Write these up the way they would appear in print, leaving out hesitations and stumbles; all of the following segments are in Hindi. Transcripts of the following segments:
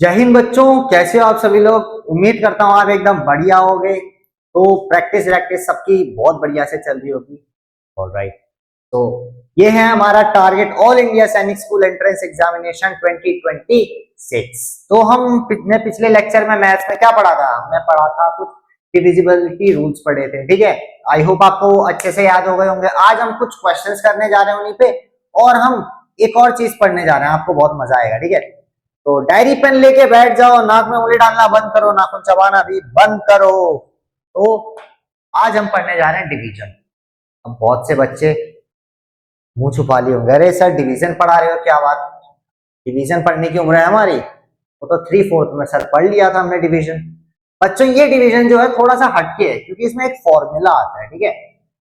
जय हिंद बच्चों, कैसे हो आप सभी लोग। उम्मीद करता हूँ आप एकदम बढ़िया होगे। तो प्रैक्टिस सबकी बहुत बढ़िया से चल रही होगी। ऑलराइट, तो ये है हमारा टारगेट ऑल इंडिया सैनिक स्कूल एंट्रेंस एग्जामिनेशन 2026। तो हमने पिछले लेक्चर में मैथ्स में क्या पढ़ा था, हमने पढ़ा था कुछ डिविजिबिलिटी रूल्स पढ़े थे। ठीक है, आई होप आपको अच्छे से याद हो गए होंगे। आज हम कुछ क्वेश्चंस करने जा रहे हैं उन्हीं पे, और हम एक और चीज पढ़ने जा रहे हैं, आपको बहुत मजा आएगा। ठीक है, तो डायरी पेन लेके बैठ जाओ, नाक में उंगली डालना बंद करो, नाखून चबाना भी बंद करो। तो आज हम पढ़ने जा रहे हैं डिवीजन। अब बहुत से बच्चे मुंह छुपा लिए होंगे, अरे सर डिवीजन पढ़ा रहे हो, क्या बात, डिवीजन पढ़ने की उम्र है हमारी। वो तो 3/4 में सर पढ़ लिया था हमने डिवीजन। बच्चों ये डिवीजन जो है थोड़ा सा हटके है, क्योंकि इसमें एक फॉर्मूला आता है। ठीक है,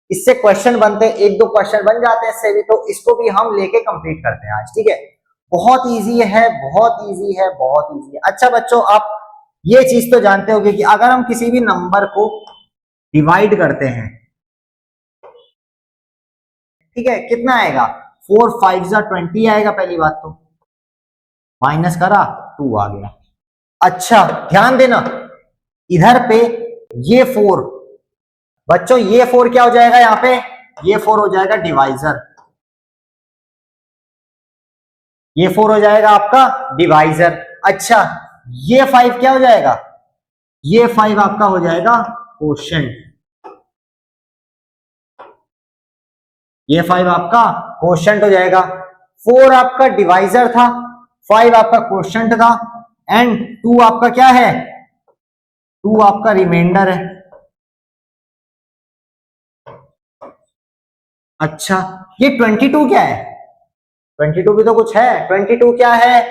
इससे क्वेश्चन बनते हैं, 1-2 क्वेश्चन बन जाते हैं इससे भी, तो इसको भी हम लेके कंप्लीट करते हैं आज। ठीक है, बहुत इजी है, बहुत इजी है, बहुत इजी है। अच्छा बच्चों, आप ये चीज तो जानते होंगे कि अगर हम किसी भी नंबर को डिवाइड करते हैं, ठीक है, कितना आएगा, 4 5 20 आएगा। पहली बात तो माइनस करा 2 आ गया। अच्छा ध्यान देना, इधर पे ये 4, बच्चों ये 4 क्या हो जाएगा, यहाँ पे ये 4 हो जाएगा डिवाइजर, ये 4 हो जाएगा आपका डिवाइजर। अच्छा ये 5 क्या हो जाएगा, ये 5 आपका हो जाएगा कोशेंट, ये 5 आपका कोशेंट हो जाएगा। 4 आपका डिवाइजर था, 5 आपका कोशेंट था, एंड 2 आपका क्या है, 2 आपका रिमाइंडर है। अच्छा ये 22 क्या है, 22 भी तो कुछ है। 22 क्या है,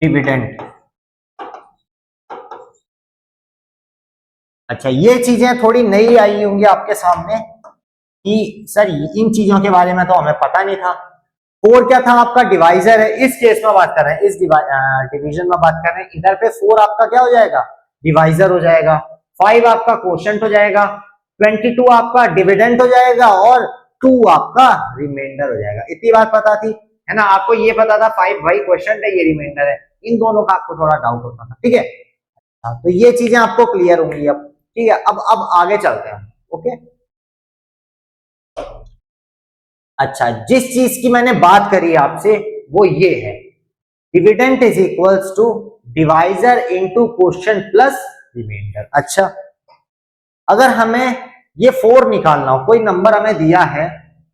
डिविडेंड। अच्छा ये चीजें थोड़ी नई आई होंगी आपके सामने कि सर इन चीजों के बारे में तो हमें पता नहीं था। 4 क्या था आपका, डिवाइजर है। इस केस में बात कर रहे हैं, इस डिवीजन में बात कर रहे हैं, इधर पे 4 आपका क्या हो जाएगा, डिवाइजर हो जाएगा, 5 आपका कोशेंट हो जाएगा, 22 आपका डिविडेंड हो जाएगा, और 2 आपका रिमाइंडर हो जाएगा। इतनी बात पता थी, है ना। आपको ये पता था 5 भाई कोशेंट है, ये रिमाइंडर है, इन दोनों का आपको थोड़ा डाउट होता था। ठीक है, हाँ, तो ये चीजें आपको क्लियर होंगी अब। ठीक है, अब आगे चलते हैं। ओके, अच्छा जिस चीज की मैंने बात करी आपसे वो ये है, dividend is equals to divisor into quotient plus remainder. अच्छा अगर हमें ये 4 निकालना हो, कोई नंबर हमें दिया है,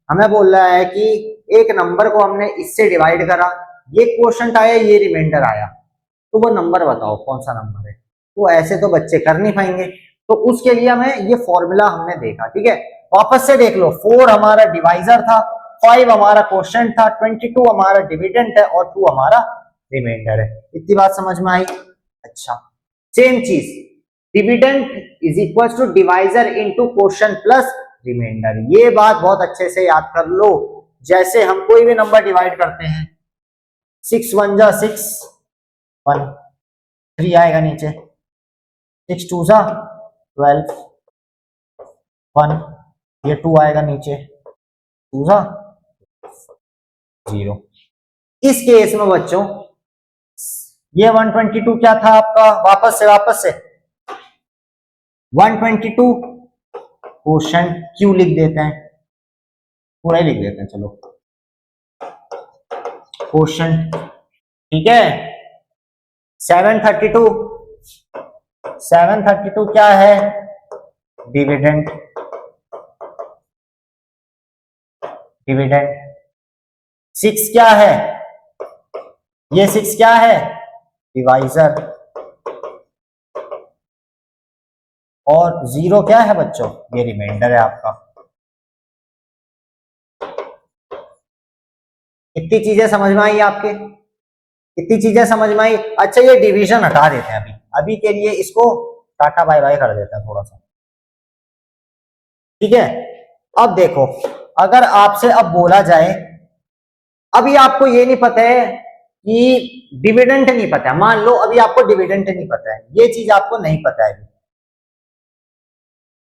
हमें बोल रहा है कि एक नंबर को हमने इससे डिवाइड करा, ये कोशेंट आया, ये रिमाइंडर आया, तो वो नंबर बताओ कौन सा नंबर है। तो ऐसे तो बच्चे कर नहीं पाएंगे, तो उसके लिए हमें ये फॉर्मूला हमने देखा। ठीक है, वापस से देख लो, 4 हमारा डिवाइजर था, 5 हमारा कोशेंट था, 22 हमारा डिविडेंड है, और 2 हमारा रिमाइंडर है। इतनी बात समझ में आई। अच्छा सेम चीज, dividend is equal to divisor into quotient plus remainder. ये बात बहुत अच्छे से याद कर लो। जैसे हम कोई भी नंबर डिवाइड करते हैं, 6 1 जा 6 1, 3 आएगा नीचे, 6 2 जा 12 1, ये 2 आएगा नीचे, 2 जा 0। इस केस में बच्चों ये 122 क्या था आपका, वापस से 122 कोशेंट, क्यू लिख देते हैं, पूरा ही लिख देते हैं, चलो कोशेंट। ठीक है, 732 क्या है, डिविडेंड, डिविडेंड। 6 क्या है, ये 6 क्या है, डिवाइजर, और 0 क्या है बच्चों, ये रिमाइंडर है आपका। इतनी चीजें समझ में आई आपके, इतनी चीजें समझ में आई। अच्छा ये डिवीजन हटा देते हैं, अभी के लिए इसको टाटा बाय बाय कर देते हैं थोड़ा सा। ठीक है, अब देखो, अगर आपसे अब बोला जाए, अभी आपको ये नहीं पता है कि डिविडेंड नहीं पता है, मान लो अभी आपको डिविडेंड नहीं पता है, ये चीज आपको नहीं पता है,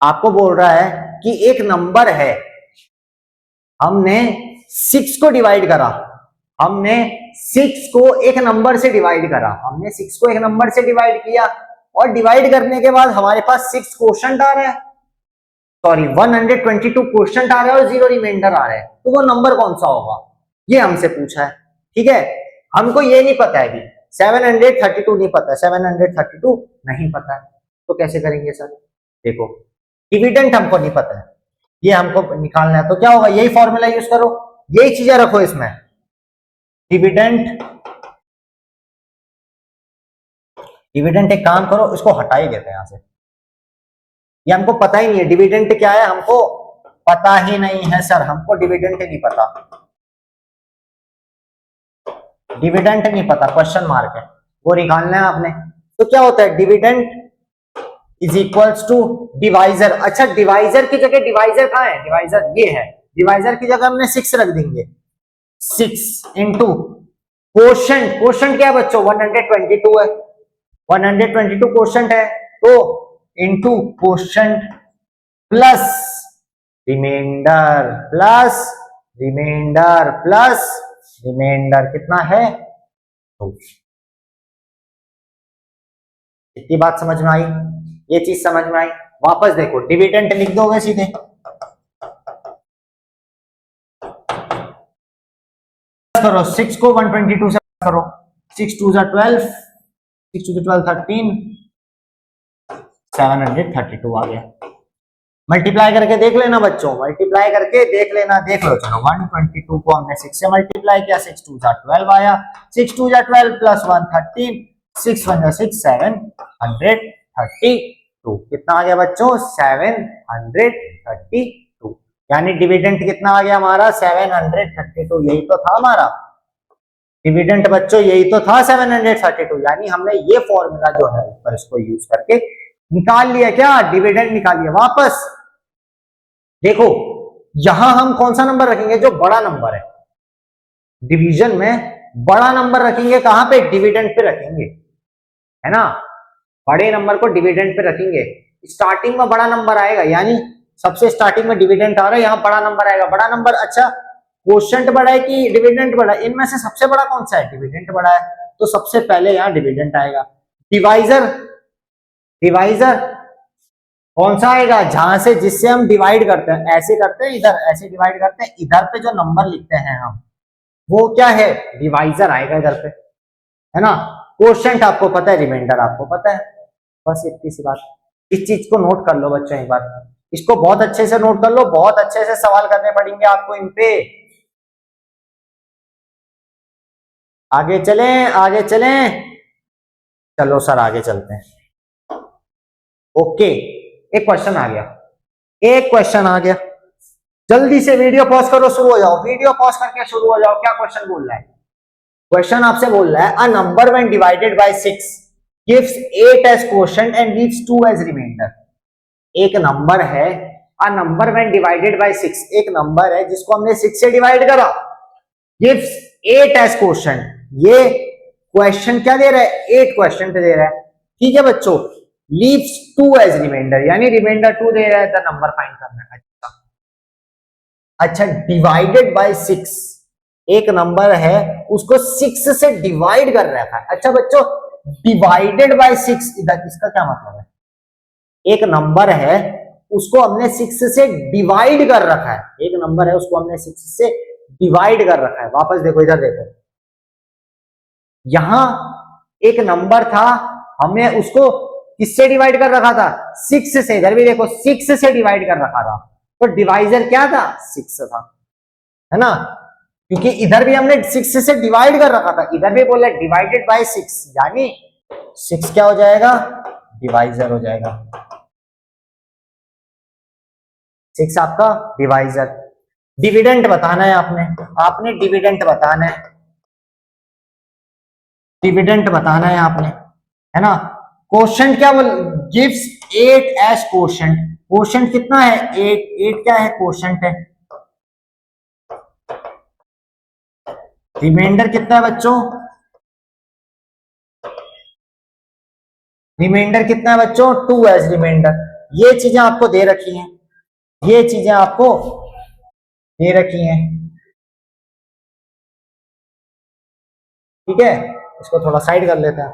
आपको बोल रहा है कि एक नंबर है, हमने 6 को डिवाइड करा, हमने 6 को एक नंबर से डिवाइड करा, हमने 6 को एक नंबर से डिवाइड किया और डिवाइड करने के बाद हमारे पास 6 क्वोशंट आ रहा है, सॉरी 122 क्वोशंट आ रहा है और 0 रिमाइंडर आ रहा है, तो वो नंबर कौन सा होगा ये हमसे पूछा है। ठीक है, हमको ये नहीं पता है, अभी 732 नहीं पता, 732 नहीं पता है, तो कैसे करेंगे सर? देखो डिविडेंट हमको नहीं पता है, ये हमको निकालना है, तो क्या होगा, यही फॉर्मूला यूज करो, यही चीजें रखो इसमें। डिविडेंट, डिविडेंट एक काम करो, इसको हटा ही देते हैं यहां से, ये हमको पता ही नहीं है डिविडेंट क्या है, हमको पता ही नहीं है सर, हमको डिविडेंट नहीं पता, डिविडेंट नहीं पता, क्वेश्चन मार्क है, वो निकालना है आपने। तो क्या होता है, dividend is equals to divisor. अच्छा, डिवाइजर की जगह, डिवाइजर कहाँ है, डिवाइजर ये है, डिवाइजर की जगह हमने 6 रख देंगे, 6 इंटू कोशेंट, कोशेंट क्या है बच्चों, 122 है, 122 कोशेंट है, तो into quotient plus remainder, plus remainder, plus remainder, कितना है 2। इतनी बात समझ में आई, ये चीज समझ में आई। वापस देखो, डिविडेंट लिख दोगे सीधे, करो 6 को 122 से करो, 6 2 12, 6 2 12 13, 732 आ गया। मल्टीप्लाई करके देख लेना बच्चों, मल्टीप्लाई करके देख लेना, देख लो, चलो 122 को हमने 6 से मल्टीप्लाई किया, 6 2 12 आया, 6 2 12 प्लस 1 13, 6 1 6, 732, कितना आ गया बच्चों, 732, यानी डिविडेंट कितना आ गया हमारा, 732, यही तो था हमारा डिविडेंट बच्चों, यही तो था 732, यानी हमने ये फॉर्मूला जो है ऊपर इसको यूज करके निकाल लिया, क्या डिविडेंड निकाल लिया। वापस देखो, यहां हम कौन सा नंबर रखेंगे, जो बड़ा नंबर है, डिवीजन में बड़ा नंबर रखेंगे, कहां पे, डिविडेंड पे रखेंगे, है ना, बड़े नंबर को डिविडेंड पे रखेंगे। स्टार्टिंग में बड़ा नंबर आएगा, यानी सबसे स्टार्टिंग में डिविडेंड आ रहा है, यहां बड़ा नंबर आएगा, बड़ा नंबर, अच्छा क्वोशंट बड़ा है कि डिविडेंड बड़ा है, इनमें से सबसे बड़ा कौन सा है, डिविडेंड बड़ा है, तो सबसे पहले यहां डिविडेंड आएगा। डिवाइजर, डिवाइजर कौन सा आएगा, जहां से, जिससे हम डिवाइड करते हैं, ऐसे करते हैं इधर, ऐसे डिवाइड करते हैं, इधर पे जो नंबर लिखते हैं हम, वो क्या है, डिवाइजर आएगा इधर पे, है ना। क्वोशंट आपको पता है, रिमाइंडर आपको पता है, बस इतनी सी बात। इस चीज को नोट कर लो बच्चों एक बार, इसको बहुत अच्छे से नोट कर लो, बहुत अच्छे से सवाल करने पड़ेंगे आपको इन पे। आगे चलें, आगे चलें, चलो सर आगे चलते हैं। ओके, एक क्वेश्चन आ गया, एक क्वेश्चन आ गया, जल्दी से वीडियो पॉज करो, शुरू हो जाओ, वीडियो पॉज करके शुरू हो जाओ। क्या क्वेश्चन बोल रहा है, क्वेश्चन आपसे बोल रहा है, a number when divided by 6 gives 8 as quotient and leaves 2 as remainder. एक नंबर है, a number when divided by 6, एक नंबर है जिसको हमने 6 से डिवाइड करा, गिव्स 8 एज क्वोशंट, ये क्वेश्चन क्या दे रहा है, 8 क्वेश्चन दे रहा है, ठीक है बच्चों, लीव्स 2 एज रिमाइंडर, यानी रिमाइंडर 2 दे रहा है, द नंबर फाइंड करना है। अच्छा, डिवाइडेड बाय 6, एक नंबर है उसको 6 से डिवाइड कर रखा है। अच्छा बच्चों, डिवाइडेड बाय 6, इधर इसका क्या मतलब है, एक नंबर है उसको हमने 6 से डिवाइड कर रखा है, एक नंबर है उसको हमने 6 से डिवाइड कर रखा है। वापस देखो, इधर देखो, यहां एक नंबर था, हमने उसको किससे डिवाइड कर रखा था, 6 से, इधर भी देखो 6 से डिवाइड कर रखा था, तो डिवाइजर क्या था, 6 था, है ना, क्योंकि इधर भी हमने 6 से डिवाइड कर रखा था, इधर भी बोला डिवाइडेड बाय 6, यानी 6 क्या हो जाएगा, डिवाइजर हो जाएगा, 6 आपका डिवाइजर। डिविडेंट बताना है आपने, आपने डिविडेंट बताना है, डिविडेंट बताना है आपने, है ना। क्वोशंट क्या बोल, गिव्स 8 एज क्वोशंट, क्वोशंट कितना है, 8, 8 क्या है, क्वोशंट है। रिमाइंडर कितना है बच्चों, रिमाइंडर कितना है बच्चों, 2 एज रिमाइंडर। ये चीजें आपको दे रखी हैं, ये चीजें आपको दे रखी हैं, ठीक है, इसको थोड़ा साइड कर लेते हैं।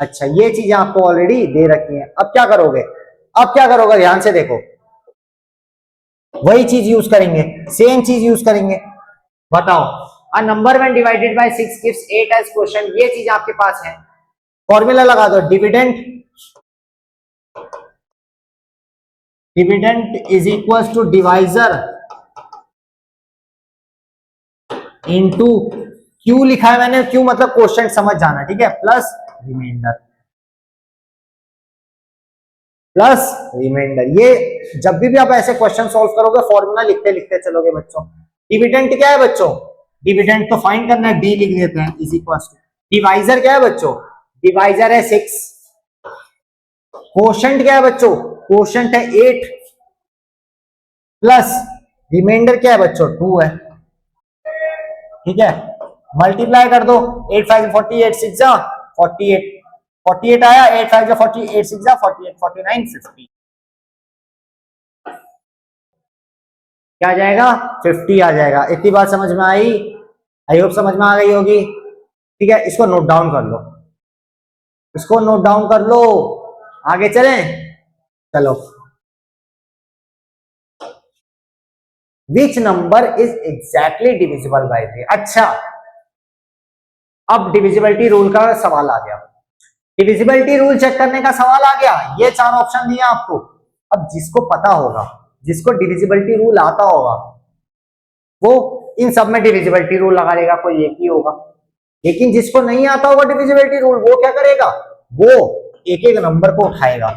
अच्छा, ये चीजें आपको ऑलरेडी दे रखी हैं। अब क्या करोगे, अब क्या करोगे, ध्यान से देखो, वही चीज यूज करेंगे, सेम चीज यूज करेंगे। बताओ, a number when divided by 6 gives 8 as question, ये चीज आपके पास है। फॉर्मूला लगा दो, dividend, dividend is equal to divisor into, Q लिखा है मैंने, क्यू मतलब क्वेश्चन समझ जाना, ठीक है, प्लस रिमाइंडर, प्लस रिमाइंडर। ये जब भी आप ऐसे क्वेश्चन सॉल्व करोगे फॉर्मूला लिखते लिखते चलोगे बच्चों। डिविडेंड क्या है बच्चों, डिविडेंड तो फाइंड करना है, डी लिख देते हैं, इज इक्वल टू, डिवाइजर क्या है बच्चों, डिवाइजर है 6, क्वोशंट क्या है बच्चों, क्वोशंट है 8, प्लस रिमाइंडर क्या है बच्चों 2 है, ठीक है। मल्टीप्लाई कर दो, 8 5 48, 6 जा 48, 48 आया, 8 5 जा 48, 6 जा 48, 49 50, क्या आ जाएगा 50 आ जाएगा। इतनी बात समझ में आई, आई होप समझ में आ गई होगी, ठीक है। इसको नोट डाउन कर लो, इसको नोट डाउन कर लो, आगे चलें, चलो। Which number is exactly divisible by 3। अच्छा, अब डिविजिबिलिटी रूल का सवाल आ गया, डिविजिबिलिटी रूल चेक करने का सवाल आ गया। ये 4 ऑप्शन दिए आपको। अब जिसको पता होगा, जिसको डिविजिबिलिटी रूल आता होगा, वो इन सब में डिविजिबिलिटी रूल लगा लेगा, कोई एक ही होगा। लेकिन जिसको नहीं आता होगा डिविजिबिलिटी रूल, वो क्या करेगा, वो एक एक नंबर को उठाएगा,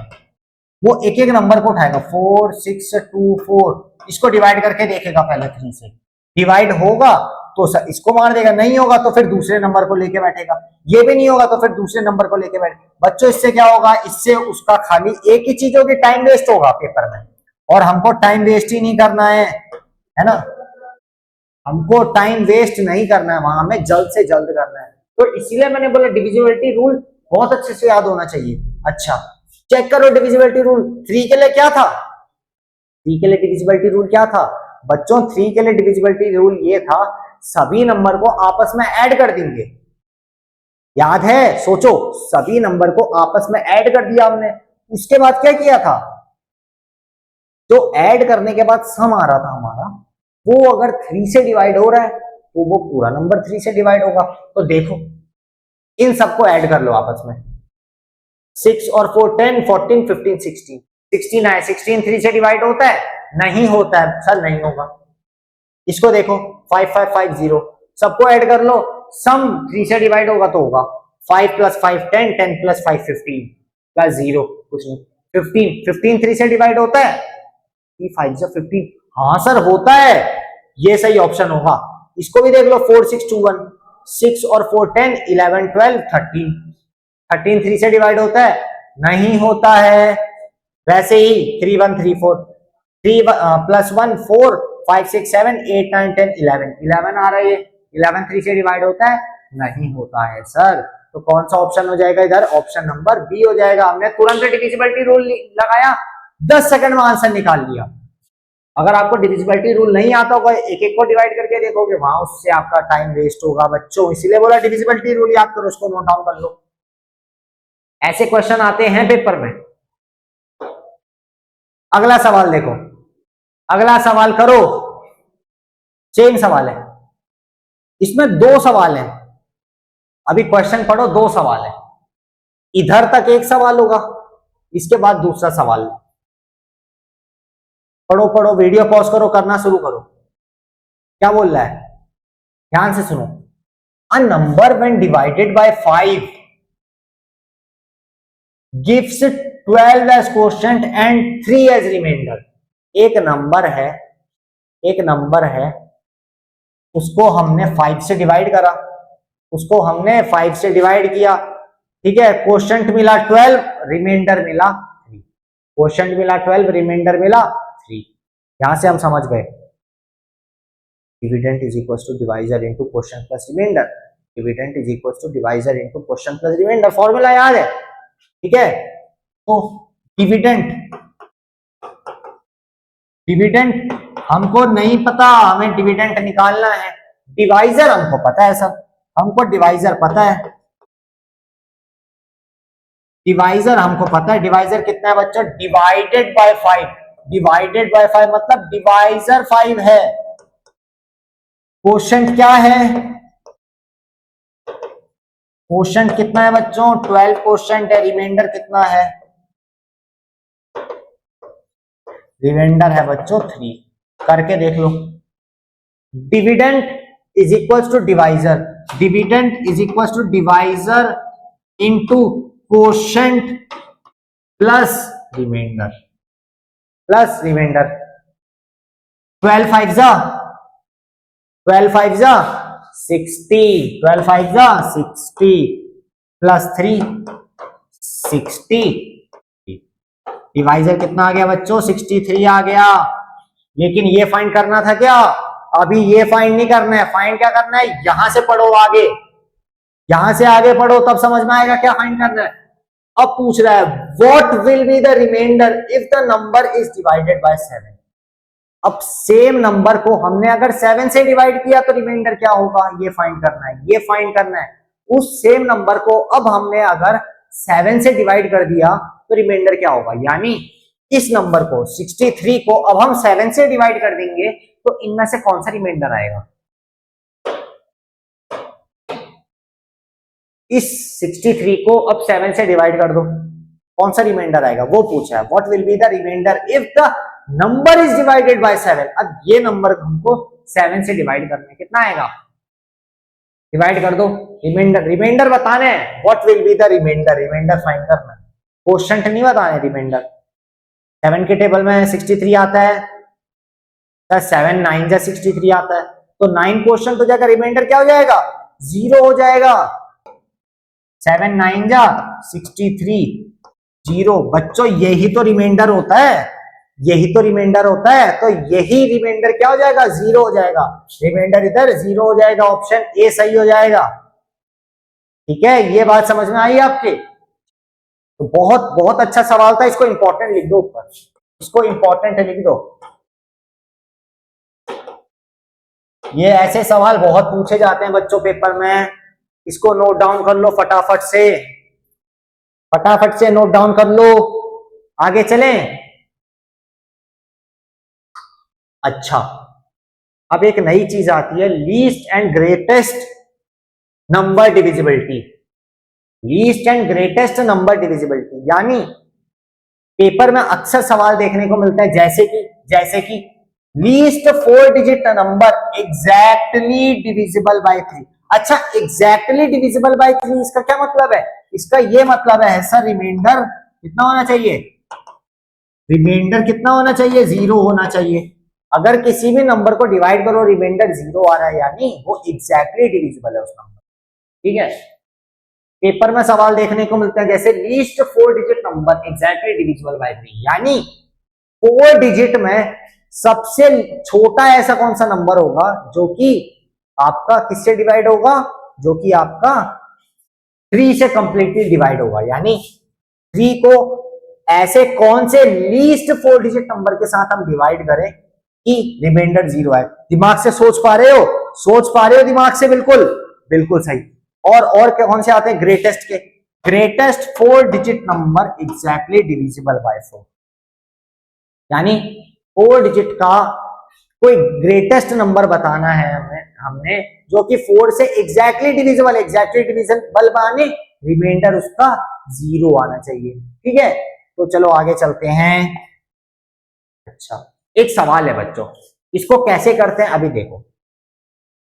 वो एक एक नंबर को उठाएगा, 4 6 2 4, इसको डिवाइड करके देखेगा पहले 3 से, डिवाइड होगा तो इसको मार देगा, नहीं होगा तो फिर दूसरे नंबर को लेके बैठेगा, ये भी नहीं होगा तो फिर दूसरे नंबर को लेके बैठे। बच्चों इससे क्या होगा, इससे उसका खाली एक ही चीज होगी, टाइम वेस्ट होगा पेपर में, और हमको टाइम वेस्ट ही नहीं करना है ना, हमको टाइम वेस्ट नहीं करना है, वहां हमें जल्द से जल्द करना है। तो इसीलिए मैंने बोला डिविजिबिलिटी रूल बहुत अच्छे से याद होना चाहिए। अच्छा, चेक करो डिविजिबिलिटी रूल। 3 के लिए क्या था, 3 के लिए डिविजिबिलिटी रूल क्या था बच्चों, 3 के लिए डिविजिबिलिटी रूल ये था, सभी नंबर को आपस में ऐड कर देंगे। याद है, सोचो, सभी नंबर को आपस में ऐड कर दिया हमने, उसके बाद क्या किया था, जो ऐड करने के बाद सम आ रहा था हमारा, वो अगर 3 से डिवाइड हो रहा है तो वो पूरा नंबर 3 से डिवाइड होगा। तो देखो, इन सबको ऐड कर लो आपस में, 6 और 4 10, 14 15 16, 16 आए, 16 3 से डिवाइड होता है, नहीं होता है सर, नहीं होगा। इसको देखो 5 5 5 0, सबको ऐड कर लो, सम 3 से डिवाइड होगा तो होगा 5 + 5 10, 10 + 5 15, प्लस 0 कुछ नहीं, 15 15 3 से डिवाइड होता है, 5 से 15, हाँ सर होता है, ये सही ऑप्शन होगा। इसको भी देख लो, 4 6 2 1, 6 और 4 10, 11 12 13, 13 3 से डिवाइड होता है, नहीं होता है। वैसे ही 3 1 3 4, 3 + 1 4, 5 6 7 8 9 10 11, 11 आ रहा है, 11 3 से डिवाइड होता है, नहीं होता है सर। तो कौन सा ऑप्शन हो जाएगा इधर, ऑप्शन नंबर बी हो जाएगा। हमने तुरंत डिविजिबिलिटी रूल लगाया, 10 सेकंड में आंसर निकाल लिया। अगर आपको डिविजिबिलिटी रूल नहीं आता होगा, एक एक को डिवाइड करके देखोगे, वहां उससे आपका टाइम वेस्ट होगा बच्चों, इसीलिए बोला डिविजिबिलिटी रूल याद करो, उसको नोट डाउन कर लो, ऐसे क्वेश्चन आते हैं पेपर में। अगला सवाल देखो, अगला सवाल करो, चेन सवाल है, इसमें 2 सवाल हैं, अभी क्वेश्चन पढ़ो, 2 सवाल है, इधर तक एक सवाल होगा, इसके बाद दूसरा सवाल। पढ़ो पढ़ो, वीडियो पॉज करो, करना शुरू करो। क्या बोल रहा है, ध्यान से सुनो। A number when divided by 5 gives 12 as quotient and 3 as remainder. एक नंबर है, एक नंबर है, उसको हमने 5 से डिवाइड करा, उसको हमने 5 से डिवाइड किया, ठीक है, क्वोशंट मिला 12, रिमाइंडर मिला 3, क्वोशंट मिला 12, रिमाइंडर मिला 3। यहां से हम समझ गए dividend is equal to divisor into quotient plus remainder, dividend is equal to divisor into quotient plus remainder, formula याद है, ठीक है। तो डिविडेंड, डिविडेंड हमको नहीं पता, हमें डिविडेंड निकालना है, डिवाइजर हमको पता है सर, हमको डिवाइजर पता है, डिवाइजर हमको पता है। डिवाइजर कितना है बच्चों? Divided by 5। डिवाइडेड बाय 5 मतलब डिवाइजर 5 है। क्वोशंट क्या है? क्वोशंट कितना है बच्चों? 12 क्वोशंट है। रिमाइंडर कितना है? रिमाइंडर है बच्चों 3। करके देख लो। Dividend is equal to divisor, dividend is equal to divisor into quotient plus remainder, plus remainder. 12 5 जा 12 5 जा 60, 12 5 जा 60 प्लस 3 60। डिवाइजर कितना आ गया बच्चों? 63 आ गया। लेकिन ये फाइंड करना था क्या? अभी ये फाइंड नहीं करना है। फाइंड क्या करना है? यहां से पढ़ो आगे, यहां से आगे पढ़ो तब समझ में आएगा क्या फाइंड करना है। अब पूछ रहा है what will be the remainder if the number is divided by 7। अब सेम नंबर को हमने अगर 7 से डिवाइड किया तो रिमाइंडर क्या होगा? ये फाइंड करना है, ये फाइंड करना है। उस सेम नंबर को अब हमने अगर 7 से डिवाइड कर दिया तो रिमाइंडर क्या होगा? यानी इस नंबर को 63 को अब हम 7 से डिवाइड कर देंगे तो इनमें से कौन सा रिमाइंडर आएगा? इस 63 को अब 7 से डिवाइड कर दो, कौन सा रिमाइंडर आएगा वो पूछा है। What will be the remainder if the number is divided by 7। अब ये नंबर हमको 7 से डिवाइड करना है, कितना आएगा? डिवाइड कर दो। रिमाइंडर, रिमाइंडर बताना है। What will be the remainder, remainder find करना है, क्वोशंट नहीं बताना है। रिमाइंडर 7 के टेबल में 63 आता है, 7 9 जा 63 आता है, तो 9 क्वोशंट हो जाएगा। रिमाइंडर क्या हो जाएगा? 0 हो जाएगा। 7 9 जा 63 0। बच्चों यही तो रिमाइंडर होता है, यही तो रिमाइंडर होता है। तो यही रिमाइंडर क्या हो जाएगा? 0 हो जाएगा। रिमाइंडर इधर 0 हो जाएगा। ऑप्शन ए सही हो जाएगा। ठीक है, ये बात समझ में आई आपके? तो बहुत बहुत अच्छा सवाल था। इसको इंपॉर्टेंट लिख दो ऊपर, इसको इंपॉर्टेंट लिख दो। ये ऐसे सवाल बहुत पूछे जाते हैं बच्चों पेपर में। इसको नोट डाउन कर लो फटाफट से, फटाफट से नोट डाउन कर लो। आगे चलें। अच्छा, अब एक नई चीज आती है, least and greatest number divisibility. Least and greatest number divisibility यानी पेपर में अक्सर सवाल देखने को मिलता है, जैसे कि least 4 digit number exactly divisible by 3। अच्छा, एग्जैक्टली डिविजिबल बाय 3 इसका क्या मतलब है? इसका ये मतलब है सर रिमाइंडर कितना होना चाहिए? रिमाइंडर कितना होना चाहिए? 0 होना चाहिए। अगर किसी भी नंबर को डिवाइड करो रिमाइंडर 0 आ रहा है यानी वो एग्जैक्टली डिविजिबल है उस नंबर। ठीक है, पेपर में सवाल देखने को मिलता है जैसे least 4 digit number exactly divisible by 3, यानी 4 डिजिट में सबसे छोटा ऐसा कौन सा नंबर होगा जो कि आपका किससे डिवाइड होगा? जो कि आपका 3 से कंप्लीटली डिवाइड होगा। यानी 3 को ऐसे कौन से लीस्ट 4 डिजिट नंबर के साथ हम डिवाइड करें कि रिमाइंडर 0 आए? दिमाग से सोच पा रहे हो? सोच पा रहे हो दिमाग से? बिल्कुल बिल्कुल सही। और कौन से आते हैं? ग्रेटेस्ट के। Greatest 4 digit number exactly divisible by 4, यानी 4 डिजिट का कोई ग्रेटेस्ट नंबर बताना है हमने जो कि 4 से एग्जैक्टली डिविजिबल माने रिमाइंडर उसका 0 आना चाहिए। ठीक है, तो चलो आगे चलते हैं। अच्छा, एक सवाल है बच्चों, इसको कैसे करते हैं अभी देखो।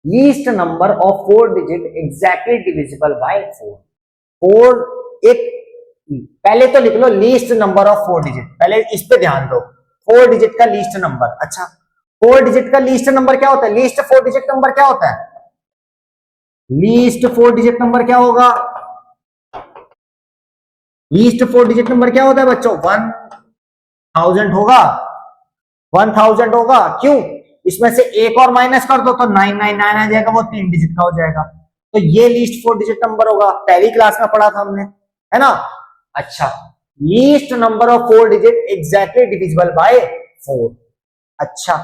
Least number of 4 digit exactly divisible by 4। 4 एक, पहले तो लिख लो लीस्ट नंबर ऑफ 4 डिजिट, पहले इस पे ध्यान दो। 4 डिजिट का लीस्ट नंबर। अच्छा, 4 डिजिट का लीस्ट नंबर क्या होता है? लीस्ट 4 डिजिट नंबर क्या होता है? लीस्ट 4 डिजिट नंबर क्या होगा? लीस्ट 4 डिजिट नंबर क्या होता है बच्चों? 1000 होगा। 1000 होगा। क्यों? इसमें से एक और माइनस कर दो तो 999 आ जाएगा, वो 3 डिजिट का हो जाएगा। तो ये लीस्ट 4 डिजिट नंबर होगा, पहली क्लास में पढ़ा था हमने, है ना? अच्छा, least number of 4 digit exactly divisible by 4। अच्छा,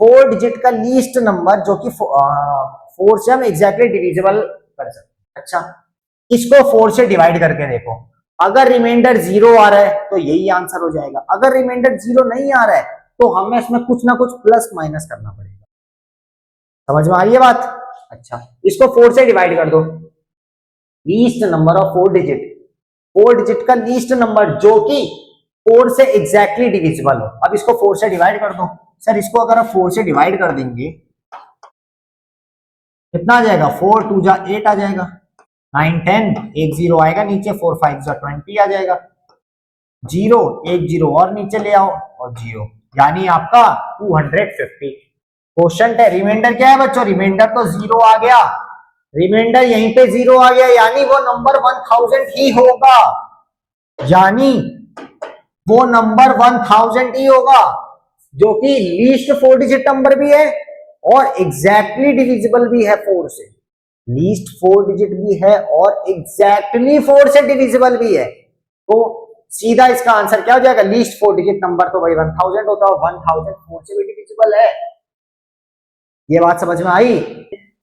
4 डिजिट का लीस्ट नंबर जो कि 4 से हम एग्जैक्टली डिविजिबल कर सकते। अच्छा, इसको 4 से डिवाइड करके देखो, अगर रिमाइंडर 0 आ रहा है तो यही आंसर हो जाएगा, अगर रिमाइंडर 0 नहीं आ रहा है तो हमें इसमें कुछ ना कुछ प्लस माइनस करना पड़ेगा। समझ में आ रही है बात? अच्छा, इसको 4 से डिवाइड कर दो, least number of 4 digit, 4 digit का लीस्ट नंबर जो कि 4 से एग्जैक्टली डिविजिबल हो। अब इसको 4 से डिवाइड कर दो। सर इसको अगर आप 4 से डिवाइड कर देंगे कितना आ जाएगा, 4 2 जा 8 आ जाएगा, 9 10 एक 0 आएगा नीचे, 4 5 जा 20 आ जाएगा, 0 एक 0 और नीचे ले आओ और 0, यानी आपका 250। क्वेश्चन है रिमाइंडर क्या है बच्चों, रिमाइंडर तो 0 आ गया, रिमाइंडर यहीं पे 0 आ गया, यानी वो नंबर 1000 ही होगा, यानी वो नंबर 1000 ही होगा, जो कि लीस्ट 4 डिजिट नंबर भी है और एग्जैक्टली डिविजिबल भी है 4 से, लीस्ट 4 डिजिट भी है और एग्जैक्टली 4 से डिविजिबल भी है। तो सीधा इसका आंसर क्या हो जाएगा, लीस्ट 4 डिजिट नंबर तो भाई 1000 होता है, 1000 4 से भी डिविजिबल है। ये बात समझ में आई?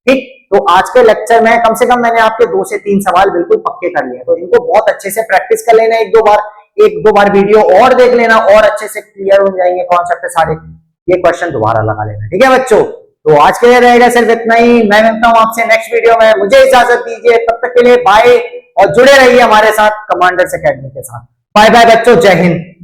ठीक, तो आज के लेक्चर में कम से कम मैंने आपके 2 से 3 सवाल बिल्कुल पक्के कर लिए, तो इनको बहुत अच्छे से प्रैक्टिस कर लेना, एक दो बार वीडियो और देख लेना और अच्छे से क्लियर हो जाएंगे कॉन्सेप्ट सारे, ये क्वेश्चन दोबारा लगा लेना। ठीक है बच्चों, तो आज के लिए रहेगा सिर्फ इतना ही, मैं मिलता हूं आपसे नेक्स्ट वीडियो में, मुझे इजाजत दीजिए, तब तक के लिए बाय, और जुड़े रहिए हमारे साथ कमांडर्स एकेडमी के साथ। बाय बाय बच्चों, जय हिंद।